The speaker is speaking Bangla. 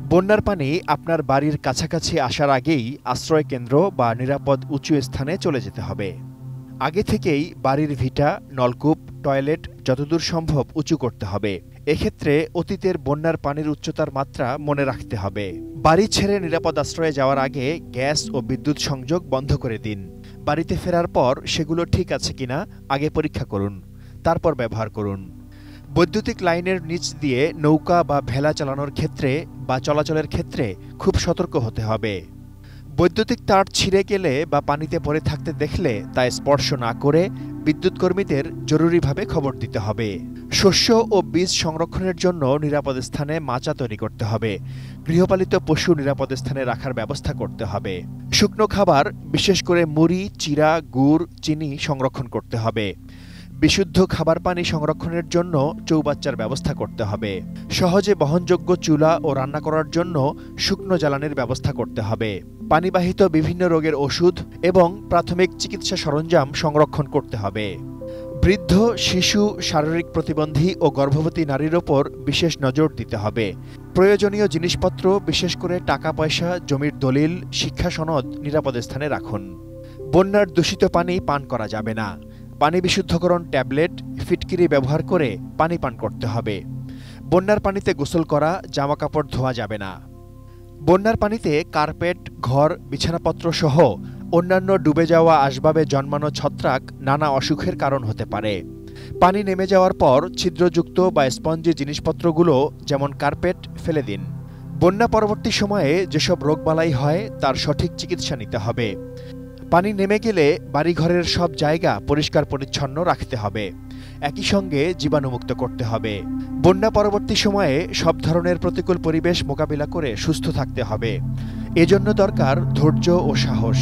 বন্যার পানি আপনার বাড়ির কাছাকাছি আসার আগেই আশ্রয়কেন্দ্র বা নিরাপদ উঁচু স্থানে চলে যেতে হবে। আগে থেকেই বাড়ির ভিটা, নলকূপ, টয়লেট যতদূর সম্ভব উঁচু করতে হবে। এক্ষেত্রে অতীতের বন্যার পানির উচ্চতার মাত্রা মনে রাখতে হবে। বাড়ি ছেড়ে নিরাপদ আশ্রয়ে যাওয়ার আগে গ্যাস ও বিদ্যুৎ সংযোগ বন্ধ করে দিন। বাড়িতে ফেরার পর সেগুলো ঠিক আছে কিনা আগে পরীক্ষা করুন, তারপর ব্যবহার করুন। বৈদ্যুতিক লাইনের নিচ দিয়ে নৌকা বা ভেলা চালানোর ক্ষেত্রে বা চলাচলের ক্ষেত্রে খুব সতর্ক হতে হবে। বৈদ্যুতিক তার ছিঁড়ে গেলে বা পানিতে পড়ে থাকতে দেখলে তা স্পর্শ না করে বিদ্যুৎ কর্মীদের জরুরিভাবে খবর দিতে হবে। শস্য ও বীজ সংরক্ষণের জন্য নিরাপদ স্থানে মাচা তৈরি করতে হবে। গৃহপালিত পশু নিরাপদ স্থানে রাখার ব্যবস্থা করতে হবে। শুকনো খাবার, বিশেষ করে মুড়ি, চিড়া, গুড়, চিনি সংরক্ষণ করতে হবে। বিশুদ্ধ খাবার পানি সংরক্ষণের জন্য চৌবাচ্চার ব্যবস্থা করতে হবে। সহজে বহনযোগ্য চুলা ও রান্না করার জন্য শুকনো জ্বালানির ব্যবস্থা করতে হবে। পানিবাহিত বিভিন্ন রোগের ওষুধ এবং প্রাথমিক চিকিৎসা সরঞ্জাম সংরক্ষণ করতে হবে। বৃদ্ধ, শিশু, শারীরিক প্রতিবন্ধী ও গর্ভবতী নারীর ওপর বিশেষ নজর দিতে হবে। প্রয়োজনীয় জিনিসপত্র, বিশেষ করে টাকা পয়সা, জমির দলিল, শিক্ষা সনদ নিরাপদ স্থানে রাখুন। বন্যার দূষিত পানি পান করা যাবে না। পানি বিশুদ্ধকরণ ট্যাবলেট, ফিটকিরি ব্যবহার করে পানি পান করতে হবে। বন্যার পানিতে গোসল করা, জামাকাপড় ধোয়া যাবে না। বন্যার পানিতে কার্পেট, ঘর, বিছানাপত্র সহ অন্যান্য ডুবে যাওয়া আসবাবে জন্মানো ছত্রাক নানা অসুখের কারণ হতে পারে। পানি নেমে যাওয়ার পর ছিদ্রযুক্ত বা স্পঞ্জি জিনিসপত্রগুলো যেমন কার্পেট ফেলে দিন। বন্যা পরবর্তী সময়ে যেসব রোগবালাই হয় তার সঠিক চিকিৎসা নিতে হবে। পানি নেমে গেলে বাড়িঘরের সব জায়গা পরিষ্কার পরিচ্ছন্ন রাখতে হবে। একই সঙ্গে জীবাণুমুক্ত করতে হবে। বন্যা পরবর্তী সময়ে সব ধরনের প্রতিকূল পরিবেশ মোকাবিলা করে সুস্থ থাকতে হবে। এজন্য দরকার ধৈর্য ও সাহস।